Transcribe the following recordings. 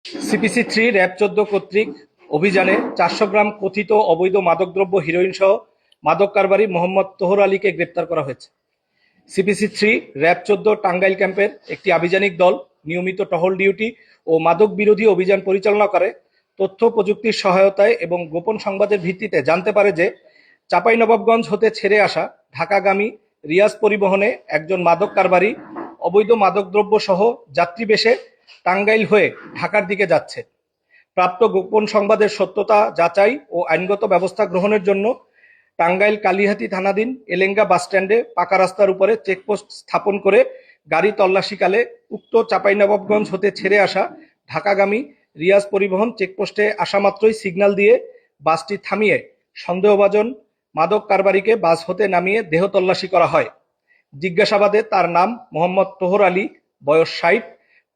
CPC 3 RAB 14 কর্তৃক অভিযানে 400 গ্রাম কথিত অবৈধ মাদকদ্রব্য হিরোইন সহ মাদক কারবারি মোহাম্মদ তোহর আলীকে গ্রেপ্তার করা হয়েছে। সিপিসি 3 র্যাব 14 টাঙ্গাইল ক্যাম্পের একটি আভিযানিক দল নিয়মিত টহল ডিউটি ও মাদক বিরোধী অভিযান পরিচালনা করে। তথ্য প্রযুক্তির সহায়তায় এবং গোপন সংবাদের ভিত্তিতে জানতে পারে যে চাঁপাইনবাবগঞ্জ হতে ছেড়ে আসা ঢাকাগামী রিয়াজ পরিবহনে একজন মাদক কারবারি অবৈধ মাদকদ্রব্য সহ যাত্রী বেশে টাঙ্গাইল হয়ে ঢাকার দিকে যাচ্ছে। প্রাপ্ত গোপন সংবাদের সত্যতা যাচাই ও আইনগত ব্যবস্থা গ্রহণের জন্য টাঙ্গাইল কালিহাতী থানাধীন এলেঙ্গা বাসস্ট্যান্ডে পাকা রাস্তার উপরে চেকপোস্ট স্থাপন করে গাড়ি তল্লাশিকালে উক্ত চাঁপাইনবাবগঞ্জ হতে ছেড়ে আসা ঢাকাগামী রিয়াজ পরিবহন চেকপোস্টে আসা মাত্রই সিগন্যাল দিয়ে বাসটি থামিয়ে সন্দেহভাজন মাদক কারবারিকে বাস হতে নামিয়ে দেহ তল্লাশি করা হয়। জিজ্ঞাসাবাদে তার নাম মোহাম্মদ তোহর আলী, বয়স 60,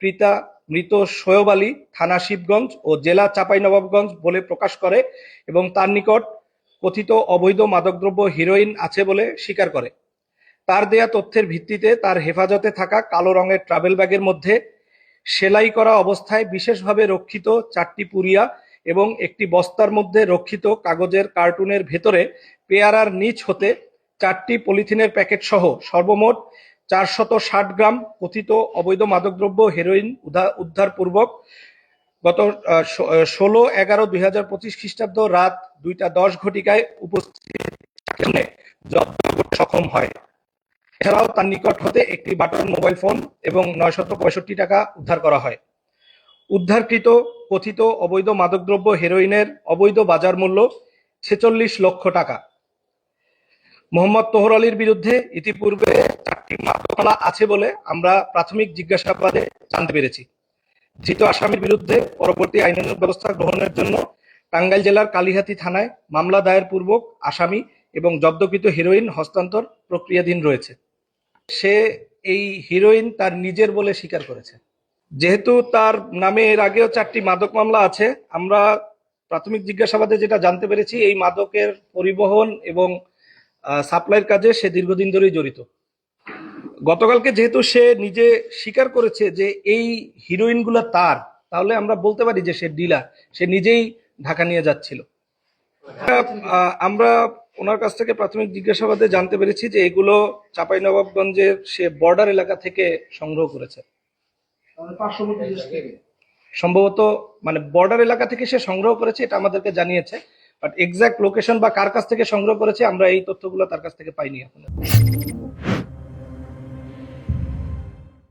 পিতা মৃত শোয়েব আলী, থানা শিবগঞ্জ ও জেলা চাঁপাইনবাবগঞ্জ বলে প্রকাশ করে এবং তার নিকট কথিত অবৈধ মাদকদ্রব্য হিরোইন আছে বলে স্বীকার করে। তার দেয়া তথ্যের ভিত্তিতে তার হেফাজতে থাকা কালো রঙের ট্রাভেল ব্যাগের মধ্যে সেলাই করা অবস্থায় বিশেষভাবে রক্ষিত 4টি পুরিয়া এবং একটি বস্তার মধ্যে রক্ষিত কাগজের কার্টুনের ভেতরে পেয়ারার নিচ হতে 4টি পলিথিনের প্যাকেট সহ সর্বমোট 460 গ্রাম কথিত অবৈধ মাদকদ্রব্য হেরোইন উদ্ধারপূর্বক গত 16/11/2025 খ্রিস্টাব্দ রাত 2টা 10 ঘটিকায় উপস্থিত জব্দ করতে সক্ষম হয়। এছাড়াও তার নিকট হতে একটি বাটন মোবাইল ফোন এবং 965 টাকা উদ্ধার করা হয়। উদ্ধারকৃত কথিত অবৈধ মাদকদ্রব্য হেরোইনের অবৈধ বাজার মূল্য 46 লক্ষ টাকা। মোহাম্মদ তোহর আলীর বিরুদ্ধে ইতিপূর্বে 4টি মাদক মামলা আছে বলে আমরা প্রাথমিক জিজ্ঞাসাবাদে জানতে পেরেছি। ধৃত আসামির বিরুদ্ধে পরবর্তী আইনানুগ ব্যবস্থা গ্রহণের জন্য টাঙ্গাইল জেলার কালিহাতী থানায় মামলা দায়ের পূর্বক আসামি এবং জব্দকৃত হিরোইন হস্তান্তর প্রক্রিয়াধীন রয়েছে। সে এই হিরোইন তার নিজের বলে স্বীকার করেছে। যেহেতু তার নামে এর আগেও 4টি মাদক মামলা আছে, আমরা প্রাথমিক জিজ্ঞাসাবাদে যেটা জানতে পেরেছি এই মাদকের পরিবহন এবং সাপ্লাইয়ের কাজে সে দীর্ঘদিন ধরেই জড়িত। গতকালকে যেহেতু সে নিজে স্বীকার করেছে যে এই হিরোইনগুলো তার, তাহলে আমরা বলতে পারি যে সে ডিলার, সে নিজেই ঢাকা নিয়ে যাচ্ছিল। আমরা ওনার কাছ থেকে প্রাথমিক জিজ্ঞাসাবাদে জানতে পেরেছি যে এগুলো চাঁপাইনবাবগঞ্জের সে বর্ডার এলাকা থেকে সংগ্রহ করেছে। সম্ভবত মানে বর্ডার এলাকা থেকে সে সংগ্রহ করেছে এটা আমাদেরকে জানিয়েছে, বাট এক্সাক্ট লোকেশন বা কার কাছ থেকে সংগ্রহ করেছে আমরা এই তথ্যগুলো তার কাছ থেকে পাইনি এখন।